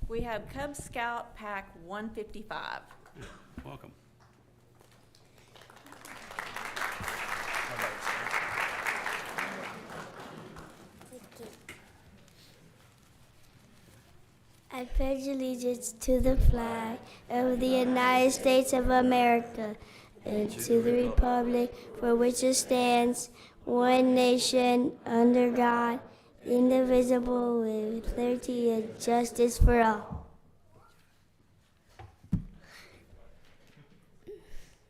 We have Cub Scout Pack 155. Welcome. I pledge allegiance to the flag of the United States of America and to the republic for which it stands, one nation, under God, indivisible, with liberty and justice for all.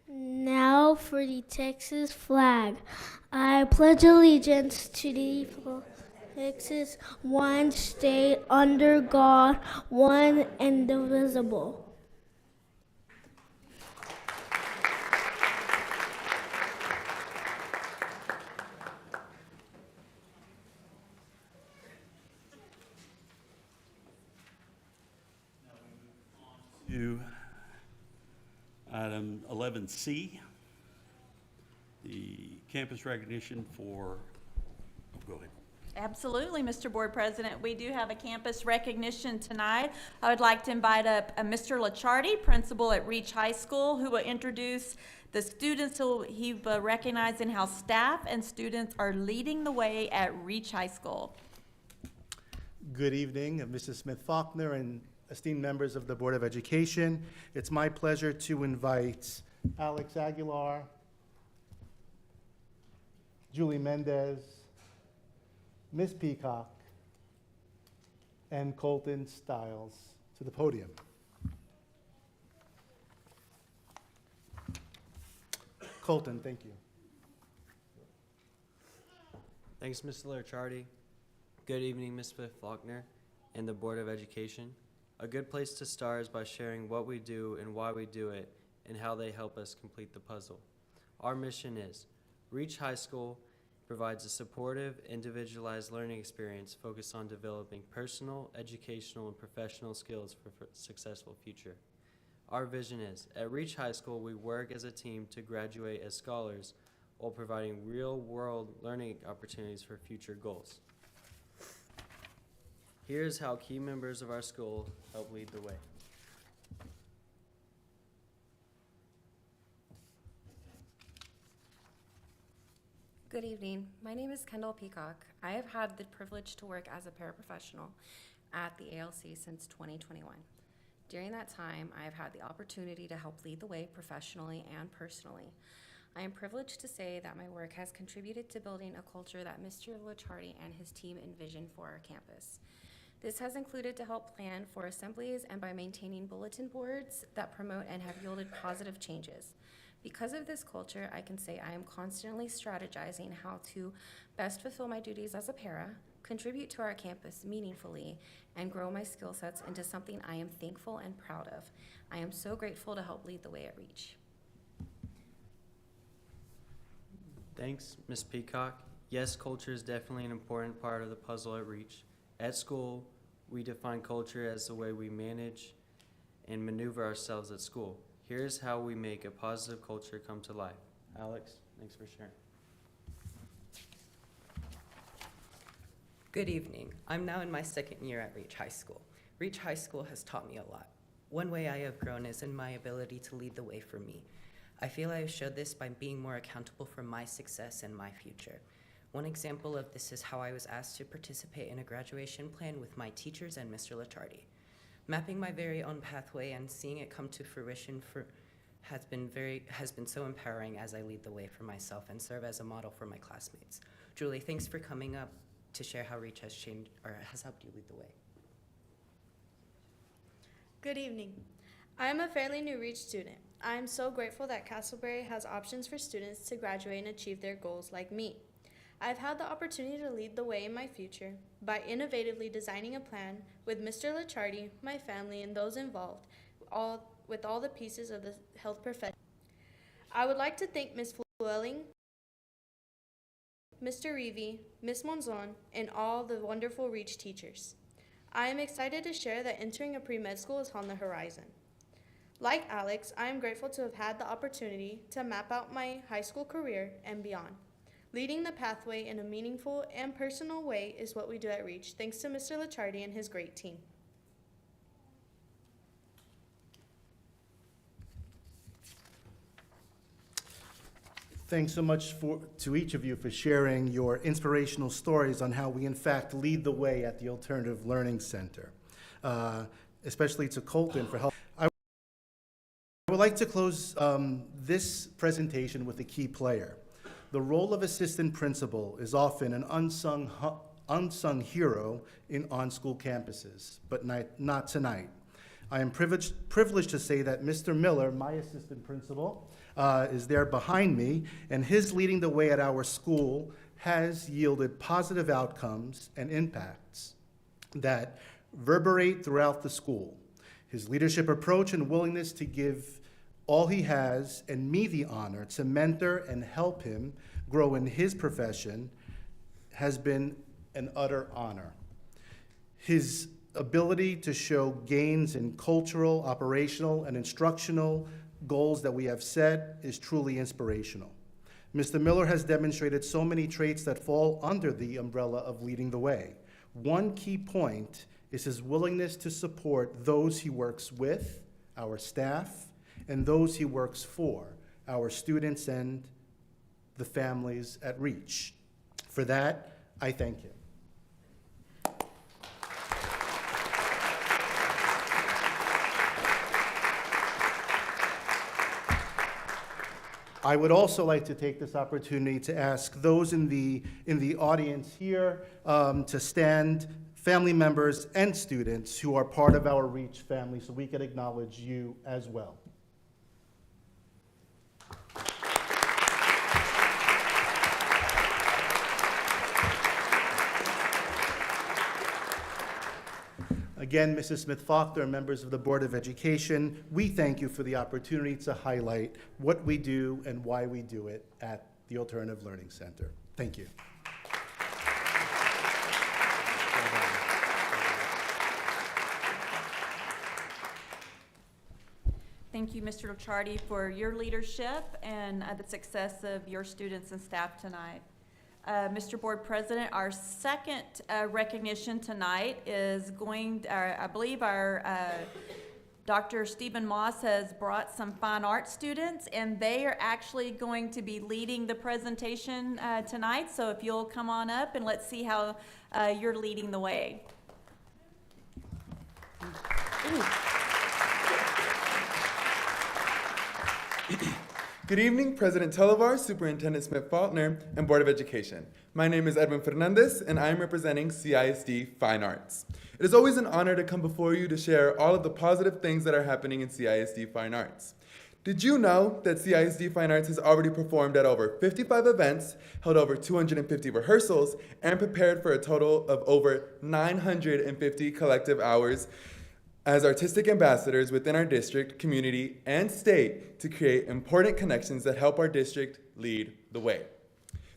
Now for the Texas flag. I pledge allegiance to the Texas, one state under God, one indivisible. To item 11C, the campus recognition for, go ahead. Absolutely, Mr. Board President. We do have a campus recognition tonight. I would like to invite up Mr. Licciardi, principal at Reach High School, who will introduce the students who he will recognize and how staff and students are leading the way at Reach High School. Good evening, Mrs. Smith-Faulkner and esteemed members of the Board of Education. It's my pleasure to invite Alex Aguilar, Julie Mendez, Ms. Peacock, and Colton Stiles to the podium. Colton, thank you. Thanks, Mr. Licciardi. Good evening, Ms. Smith-Faulkner and the Board of Education. A good place to start is by sharing what we do and why we do it and how they help us complete the puzzle. Our mission is Reach High School provides a supportive, individualized learning experience focused on developing personal, educational, and professional skills for a successful future. Our vision is, at Reach High School, we work as a team to graduate as scholars while providing real-world learning opportunities for future goals. Here's how key members of our school help lead the way. Good evening. My name is Kendall Peacock. I have had the privilege to work as a paraprofessional at the ALC since 2021. During that time, I have had the opportunity to help lead the way professionally and personally. I am privileged to say that my work has contributed to building a culture that Mr. Licciardi and his team envisioned for our campus. This has included to help plan for assemblies and by maintaining bulletin boards that promote and have yielded positive changes. Because of this culture, I can say I am constantly strategizing how to best fulfill my duties as a para, contribute to our campus meaningfully, and grow my skill sets into something I am thankful and proud of. I am so grateful to help lead the way at Reach. Thanks, Ms. Peacock. Yes, culture is definitely an important part of the puzzle at Reach. At school, we define culture as the way we manage and maneuver ourselves at school. Here's how we make a positive culture come to life. Alex, thanks for sharing. Good evening. I'm now in my second year at Reach High School. Reach High School has taught me a lot. One way I have grown is in my ability to lead the way for me. I feel I have showed this by being more accountable for my success and my future. One example of this is how I was asked to participate in a graduation plan with my teachers and Mr. Licciardi. Mapping my very own pathway and seeing it come to fruition has been so empowering as I lead the way for myself and serve as a model for my classmates. Julie, thanks for coming up to share how Reach has changed or has helped you lead the way. Good evening. I am a fairly new Reach student. I am so grateful that Castleberry has options for students to graduate and achieve their goals like me. I've had the opportunity to lead the way in my future by innovatively designing a plan with Mr. Licciardi, my family, and those involved, with all the pieces of the health profession. I would like to thank Ms. Fluelling, Mr. Reevy, Ms. Monzon, and all the wonderful Reach teachers. I am excited to share that entering a pre-med school is on the horizon. Like Alex, I am grateful to have had the opportunity to map out my high school career and beyond. Leading the pathway in a meaningful and personal way is what we do at Reach, thanks to Mr. Licciardi and his great team. Thanks so much to each of you for sharing your inspirational stories on how we in fact lead the way at the Alternative Learning Center, especially to Colton for help. I would like to close this presentation with a key player. The role of assistant principal is often an unsung hero on school campuses, but not tonight. I am privileged to say that Mr. Miller, my assistant principal, is there behind me, and his leading the way at our school has yielded positive outcomes and impacts that reverberate throughout the school. His leadership approach and willingness to give all he has and me the honor to mentor and help him grow in his profession has been an utter honor. His ability to show gains in cultural, operational, and instructional goals that we have set is truly inspirational. Mr. Miller has demonstrated so many traits that fall under the umbrella of leading the way. One key point is his willingness to support those he works with, our staff, and those he works for, our students and the families at Reach. For that, I thank him. I would also like to take this opportunity to ask those in the audience here to stand, family members and students who are part of our Reach family, so we can acknowledge you as well. Again, Mrs. Smith-Faulkner and members of the Board of Education, we thank you for the opportunity to highlight what we do and why we do it at the Alternative Learning Center. Thank you. Thank you, Mr. Licciardi, for your leadership and the success of your students and staff tonight. Mr. Board President, our second recognition tonight is I believe our Dr. Stephen Moss has brought some fine art students, and they are actually going to be leading the presentation tonight. So if you'll come on up and let's see how you're leading the way. Good evening, President Televar, Superintendent Smith-Faulkner, and Board of Education. My name is Edwin Fernandez, and I am representing CISD Fine Arts. It is always an honor to come before you to share all of the positive things that are happening in CISD Fine Arts. Did you know that CISD Fine Arts has already performed at over 55 events, held over 250 rehearsals, and prepared for a total of over 950 collective hours as artistic ambassadors within our district, community, and state to create important connections that help our district lead the way.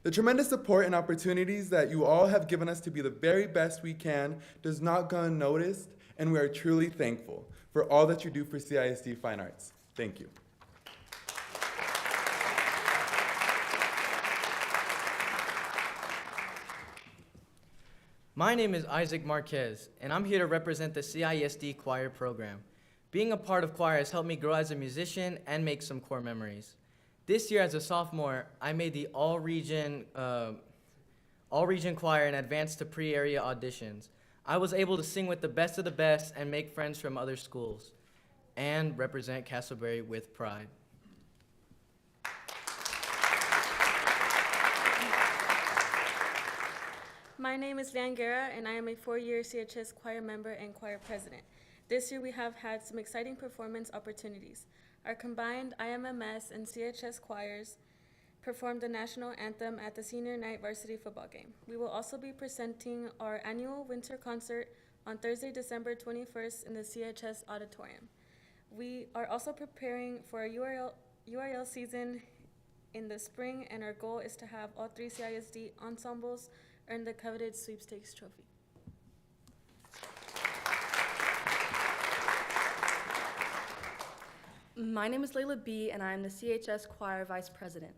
The tremendous support and opportunities that you all have given us to be the very best we can does not go unnoticed, and we are truly thankful for all that you do for CISD Fine Arts. Thank you. My name is Isaac Marquez, and I'm here to represent the CISD choir program. Being a part of choir has helped me grow as a musician and make some core memories. This year as a sophomore, I made the all-region choir and advanced to pre-area auditions. I was able to sing with the best of the best and make friends from other schools and represent Castleberry with pride. My name is Leanne Guerra, and I am a four-year CHS choir member and choir president. This year we have had some exciting performance opportunities. Our combined IMMS and CHS choirs performed the national anthem at the senior night varsity football game. We will also be presenting our annual winter concert on Thursday, December 21st in the CHS auditorium. We are also preparing for a URL season in the spring, and our goal is to have all three CISD ensembles earn the coveted sweepstakes trophy. My name is Layla B., and I am the CHS Choir Vice President.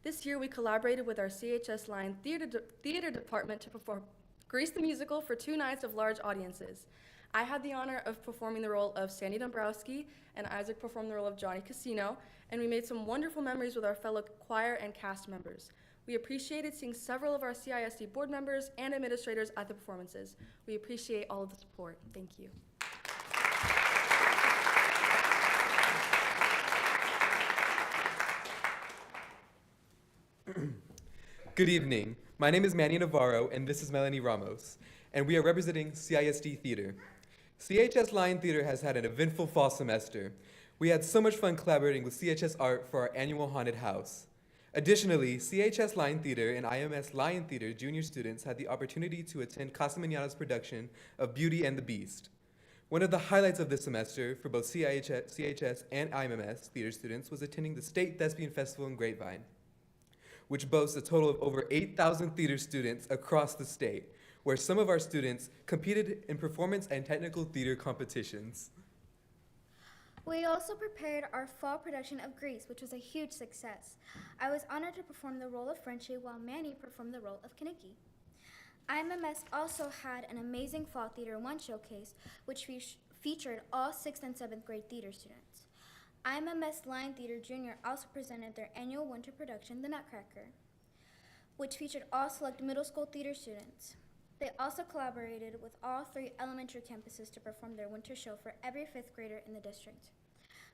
This year, we collaborated with our CHS Line Theater Department to perform Grease the Musical for 2 nights of large audiences. I had the honor of performing the role of Sandy Dombrowski, and Isaac performed the role of Johnny Casino, and we made some wonderful memories with our fellow choir and cast members. We appreciated seeing several of our CISD board members and administrators at the performances. We appreciate all of the support. Thank you. Good evening. My name is Manny Navarro, and this is Melanie Ramos, and we are representing CISD Theater. CHS Lion Theater has had an eventful fall semester. We had so much fun collaborating with CHS Art for our annual haunted house. Additionally, CHS Lion Theater and IMS Lion Theater junior students had the opportunity to attend Casa Manana's production of Beauty and the Beast. One of the highlights of this semester for both CHS and IMS theater students was attending the State Thespian Festival in Grapevine, which boasts a total of over 8,000 theater students across the state, where some of our students competed in performance and technical theater competitions. We also prepared our fall production of Grease, which was a huge success. I was honored to perform the role of Frenchie while Manny performed the role of Kaneki. IMMS also had an amazing Fall Theater 1 showcase, which featured all 6th and 7th grade theater students. IMMS Lion Theater Junior also presented their annual winter production, The Nutcracker, which featured all select middle school theater students. They also collaborated with all 3 elementary campuses to perform their winter show for every 5th grader in the district.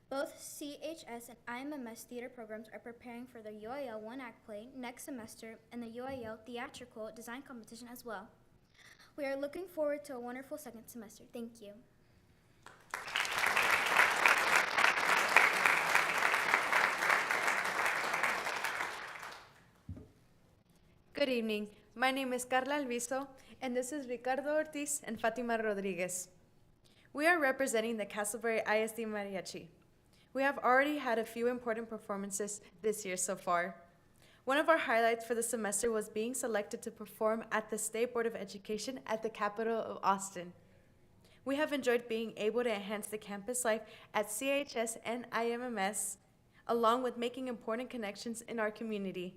Both CHS and IMMS theater programs are preparing for their UIL one-act play next semester and the UIL theatrical design competition as well. We are looking forward to a wonderful second semester. Thank you. Good evening. My name is Carla Alviso, and this is Ricardo Ortiz and Fatima Rodriguez. We are representing the Castleberry ISD Mariachi. We have already had a few important performances this year so far. One of our highlights for the semester was being selected to perform at the State Board of Education at the capital of Austin. We have enjoyed being able to enhance the campus life at CHS and IMMS, along with making important connections in our community.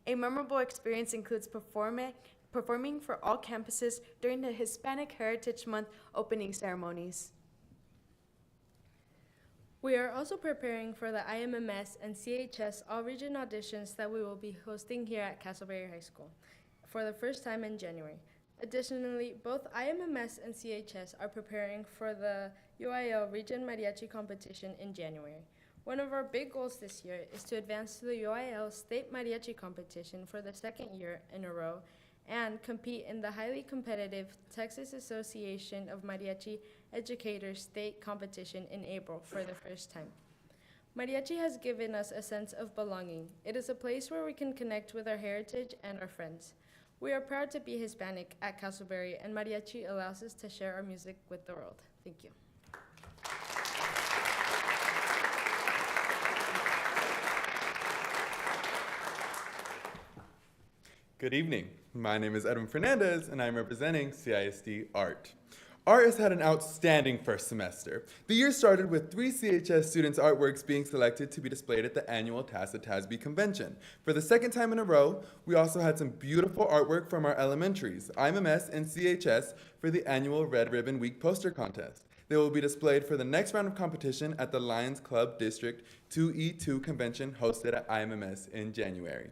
A memorable experience includes performing for all campuses during the Hispanic Heritage Month opening ceremonies. We are also preparing for the IMMS and CHS all-region auditions that we will be hosting here at Castleberry High School for the first time in January. Additionally, both IMMS and CHS are preparing for the UIL Region Mariachi competition in January. One of our big goals this year is to advance to the UIL State Mariachi competition for the 2nd year in a row and compete in the highly competitive Texas Association of Mariachi Educators State competition in April for the first time. Mariachi has given us a sense of belonging. It is a place where we can connect with our heritage and our friends. We are proud to be Hispanic at Castleberry, and Mariachi allows us to share our music with the world. Thank you. Good evening. My name is Edwin Fernandez, and I'm representing CISD Art. Art has had an outstanding first semester. The year started with 3 CHS students' artworks being selected to be displayed at the annual TASB convention. For the 2nd time in a row, we also had some beautiful artwork from our elementaries, IMMS and CHS, for the annual Red Ribbon Week poster contest. They will be displayed for the next round of competition at the Lions Club District 2E2 convention hosted at IMMS in January.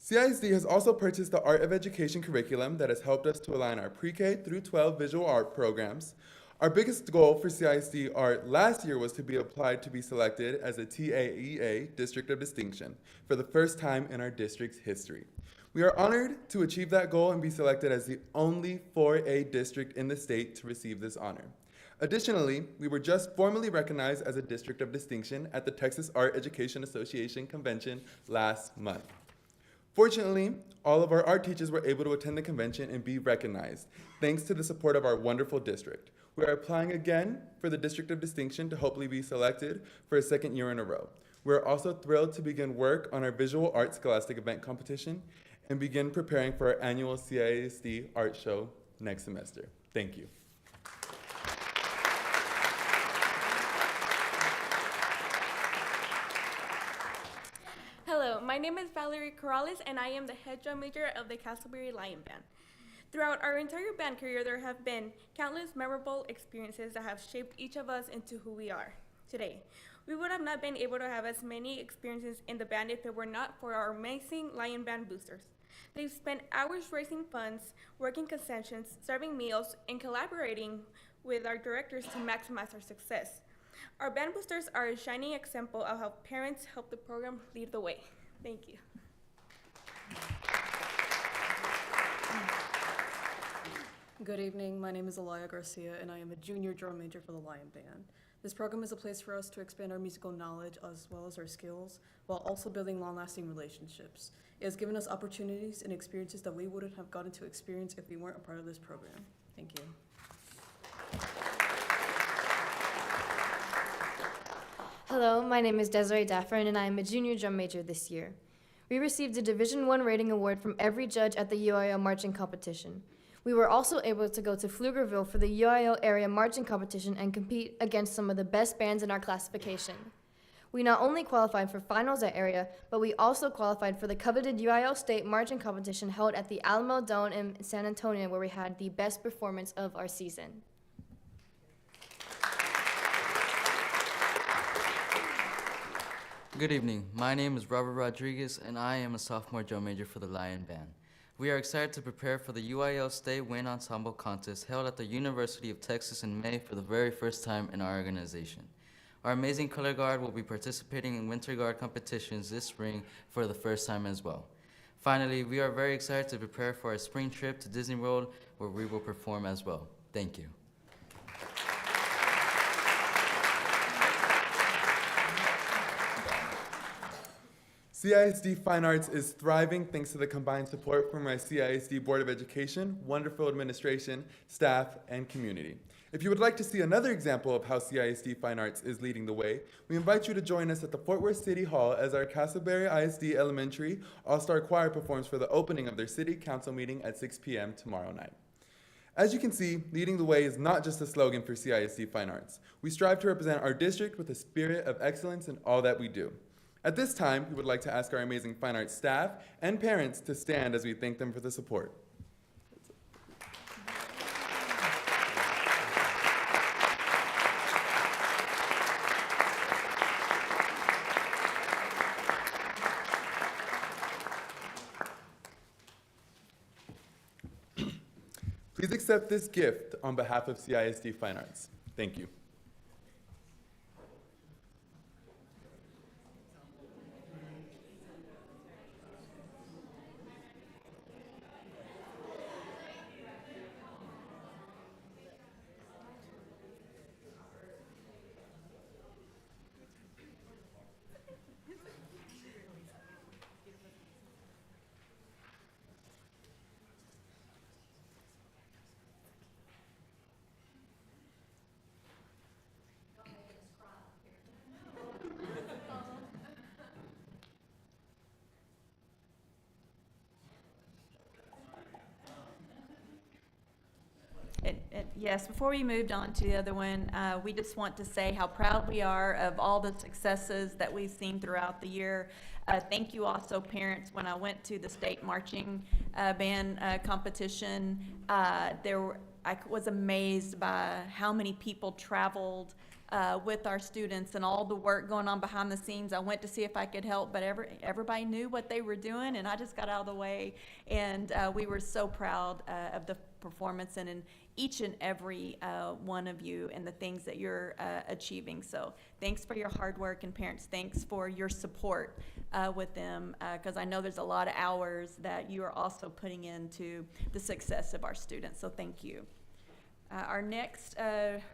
CISD has also purchased the Art of Education curriculum that has helped us to align our pre-K through 12 visual art programs. Our biggest goal for CISD Art last year was to be applied to be selected as a TAEA District of Distinction for the first time in our district's history. We are honored to achieve that goal and be selected as the only 4A district in the state to receive this honor. Additionally, we were just formally recognized as a District of Distinction at the Texas Art Education Association convention last month. Fortunately, all of our art teachers were able to attend the convention and be recognized, thanks to the support of our wonderful district. We are applying again for the District of Distinction to hopefully be selected for a 2nd year in a row. We're also thrilled to begin work on our visual arts scholastic event competition and begin preparing for our annual CISD art show next semester. Thank you. Hello, my name is Valerie Corrales, and I am the head drum major of the Castleberry Lion Band. Throughout our entire band career, there have been countless memorable experiences that have shaped each of us into who we are today. We would have not been able to have as many experiences in the band if it were not for our amazing Lion Band boosters. They've spent hours raising funds, working concessions, serving meals, and collaborating with our directors to maximize our success. Our band boosters are a shining example of how parents help the program lead the way. Thank you. Good evening, my name is Alaya Garcia and I am a junior drum major for the Lion Band. This program is a place for us to expand our musical knowledge as well as our skills, while also building long-lasting relationships. It has given us opportunities and experiences that we wouldn't have gotten to experience if we weren't a part of this program. Thank you. Hello, my name is Desiree Daffern and I am a junior drum major this year. We received a Division I rating award from every judge at the UIO marching competition. We were also able to go to Pflugerville for the UIO area marching competition and compete against some of the best bands in our classification. We not only qualified for finals at area, but we also qualified for the coveted UIO state marching competition held at the Alamo Dome in San Antonio, where we had the best performance of our season. Good evening. My name is Robert Rodriguez, and I am a sophomore drum major for the Lion Band. We are excited to prepare for the UIL State Wind Ensemble Contest held at the University of Texas in May for the very first time in our organization. Our amazing color guard will be participating in winter guard competitions this spring for the first time as well. Finally, we are very excited to prepare for our spring trip to Disney World, where we will perform as well. Thank you. CISD Fine Arts is thriving thanks to the combined support from our CISD Board of Education, wonderful administration, staff, and community. If you would like to see another example of how CISD Fine Arts is leading the way, we invite you to join us at the Fort Worth City Hall as our Castleberry ISD Elementary All-Star Choir performs for the opening of their City Council meeting at 6 p.m. tomorrow night. As you can see, leading the way is not just a slogan for CISD Fine Arts. We strive to represent our district with a spirit of excellence in all that we do. At this time, we would like to ask our amazing fine arts staff and parents to stand as we thank them for the support. Please accept this gift on behalf of CISD Fine Arts. Thank you. Yes, before we moved on to the other one, we just want to say how proud we are of all the successes that we've seen throughout the year. Thank you also, parents. When I went to the state marching band competition, I was amazed by how many people traveled with our students and all the work going on behind the scenes. I went to see if I could help, but everybody knew what they were doing, and I just got out of the way. And we were so proud of the performance and in each and every one of you and the things that you're achieving. So thanks for your hard work, and parents, thanks for your support with them, because I know there's a lot of hours that you are also putting into the success of our students. So thank you. Our next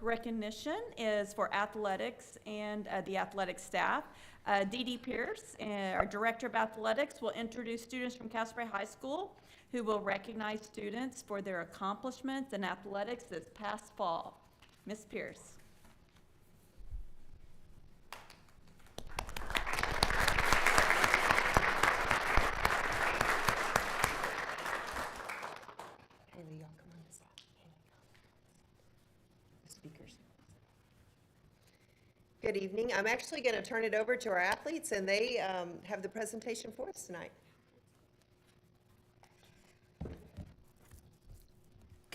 recognition is for athletics and the athletic staff. Didi Pierce, our Director of Athletics, will introduce students from Castleberry High School who will recognize students for their accomplishments in athletics this past fall. Ms. Pierce. Haley, y'all come on this side. The speakers. Good evening. I'm actually going to turn it over to our athletes, and they have the presentation for us tonight.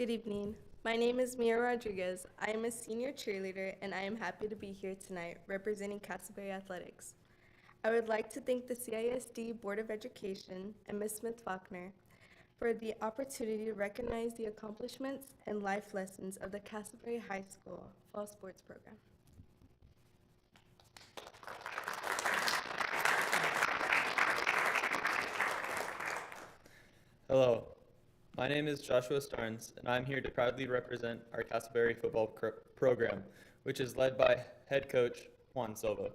Good evening. My name is Mia Rodriguez. I am a senior cheerleader, and I am happy to be here tonight representing Castleberry Athletics. I would like to thank the CISD Board of Education and Ms. Smith-Faulkner for the opportunity to recognize the accomplishments and life lessons of the Castleberry High School Fall Sports Program. Hello, my name is Joshua Starnes, and I'm here to proudly represent our Castleberry football program, which is led by head coach Juan Silva.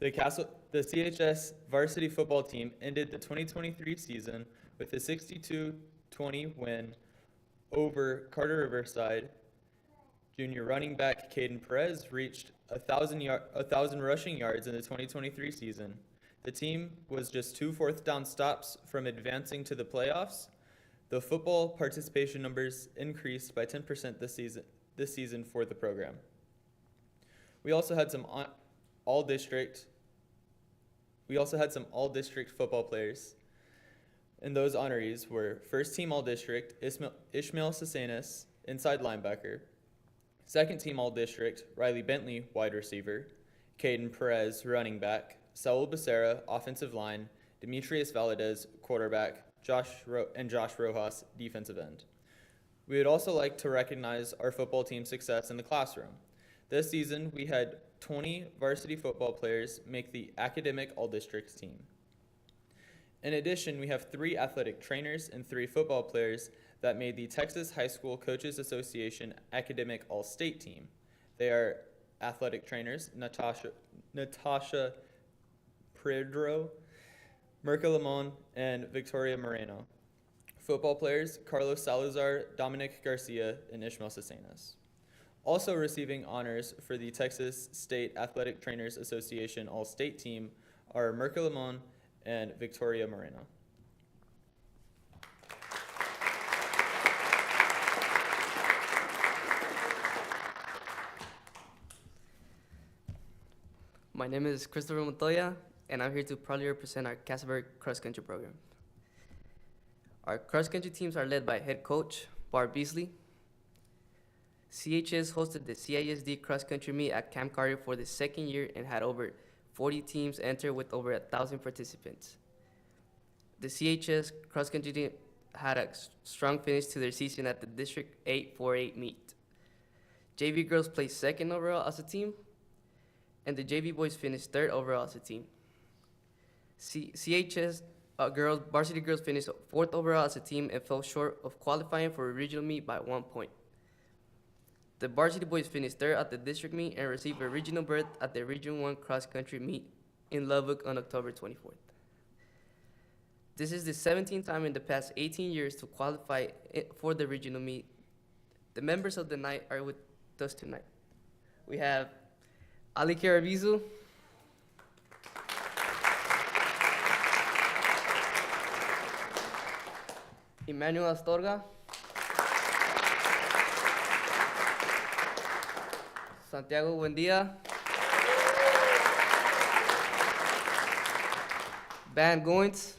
The CHS varsity football team ended the 2023 season with a 62-20 win over Carter Riverside. Junior running back Caden Perez reached 1,000 rushing yards in the 2023 season. The team was just 2 fourth-down stops from advancing to the playoffs. The football participation numbers increased by 10% this season for the program. We also had some all-district football players, and those honorees were first team all-district Ishmael Cesanis, inside linebacker, second team all-district Riley Bentley, wide receiver, Caden Perez, running back, Saul Becerra, offensive line, Demetrius Valadez, quarterback, Josh Rojas, defensive end. We would also like to recognize our football team's success in the classroom. This season, we had 20 varsity football players make the academic all-districts team. In addition, we have 3 athletic trainers and 3 football players that made the Texas High School Coaches Association academic all-state team. They are athletic trainers Natasha Pedro, Mirka Limon, and Victoria Moreno. Football players Carlos Salazar, Dominic Garcia, and Ishmael Cesanas. Also receiving honors for the Texas State Athletic Trainers Association All-State team are Mirka Limon and Victoria Moreno. My name is Christopher Montoya, and I'm here to proudly represent our Castleberry cross-country program. Our cross-country teams are led by head coach Barb Beasley. CHS hosted the CISD cross-country meet at Camp Carter for the second year and had over 40 teams enter with over 1,000 participants. The CHS cross-country team had a strong finish to their season at the District 8 4-8 meet. JV girls placed second overall as a team, and the JV boys finished third overall as a team. CHS varsity girls finished fourth overall as a team and fell short of qualifying for a regional meet by 1 point. The varsity boys finished third at the district meet and received a regional berth at the Region 1 cross-country meet in Lubbock on October 24th. This is the 17th time in the past 18 years to qualify for the regional meet. The members of the night are with us tonight. We have Ali Carabizu, Emmanuel Astorga, Santiago Buendia, Van Goins,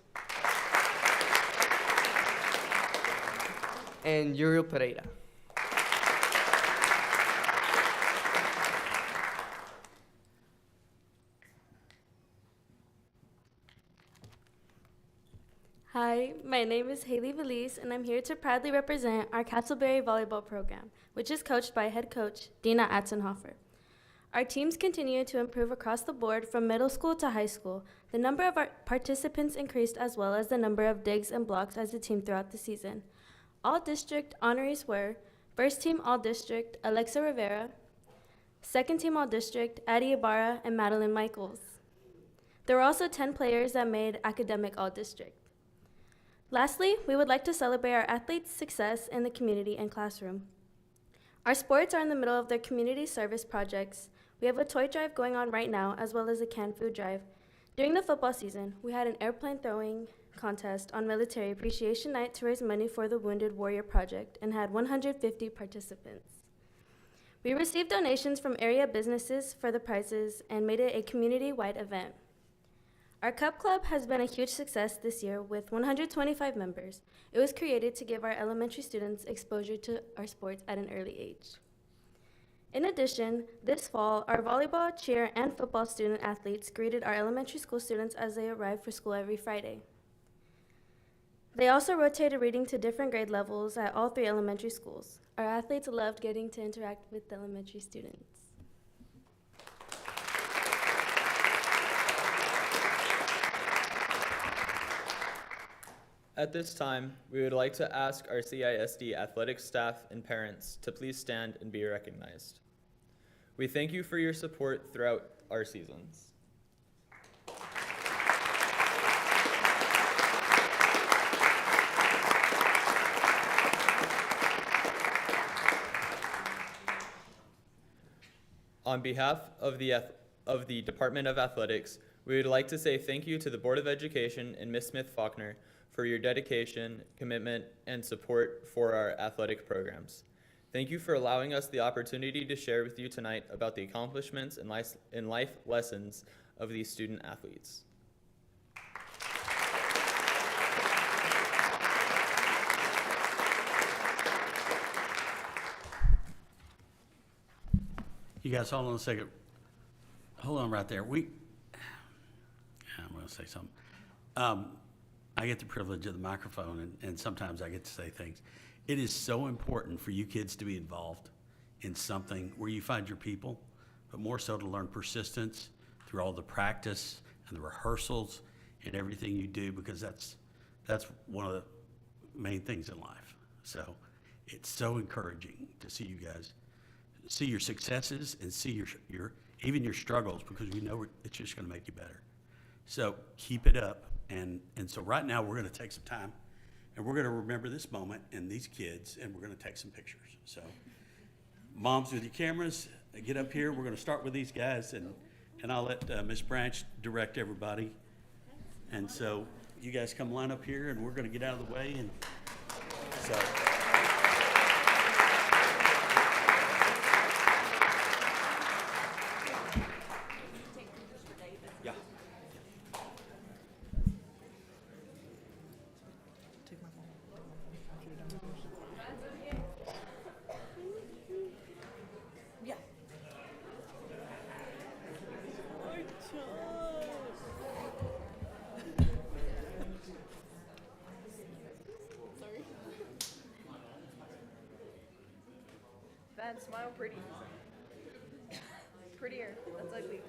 and Uriel Pereira. Hi, my name is Haley Valise, and I'm here to proudly represent our Castleberry volleyball program, which is coached by head coach Dina Atzenhofer. Our teams continue to improve across the board from middle school to high school. The number of our participants increased as well as the number of digs and blocks as a team throughout the season. All district honorees were first team all district Alexa Rivera, second team all district Addie Ibarra and Madeline Michaels. There were also 10 players that made academic all district. Lastly, we would like to celebrate our athletes' success in the community and classroom. Our sports are in the middle of their community service projects. We have a toy drive going on right now, as well as a canned food drive. During the football season, we had an airplane throwing contest on Military Appreciation Night to raise money for the Wounded Warrior Project and had 150 participants. We received donations from area businesses for the prizes and made it a community-wide event. Our Cup Club has been a huge success this year with 125 members. It was created to give our elementary students exposure to our sports at an early age. In addition, this fall, our volleyball, cheer, and football student athletes greeted our elementary school students as they arrived for school every Friday. They also rotated reading to different grade levels at all 3 elementary schools. Our athletes loved getting to interact with the elementary students. At this time, we would like to ask our CISD athletic staff and parents to please stand and be recognized. We thank you for your support throughout our seasons. On behalf of the Department of Athletics, we would like to say thank you to the Board of Education and Ms. Smith-Faulkner for your dedication, commitment, and support for our athletic programs. Thank you for allowing us the opportunity to share with you tonight about the accomplishments and life lessons of these student athletes. You guys, hold on a second. Hold on right there. I'm going to say something. I get the privilege of the microphone, and sometimes I get to say things. It is so important for you kids to be involved in something where you find your people, but more so to learn persistence through all the practice and the rehearsals and everything you do, because that's one of the main things in life. So it's so encouraging to see you guys see your successes and see your even your struggles, because we know it's just going to make you better. So keep it up. And so right now we're going to take some time and we're going to remember this moment and these kids, and we're going to take some pictures. So moms with your cameras, get up here. We're going to start with these guys, and I'll let Ms. Branch direct everybody. And so you guys come line up here, and we're going to get out of the way. And so. Smile pretty. Prettier. That's ugly.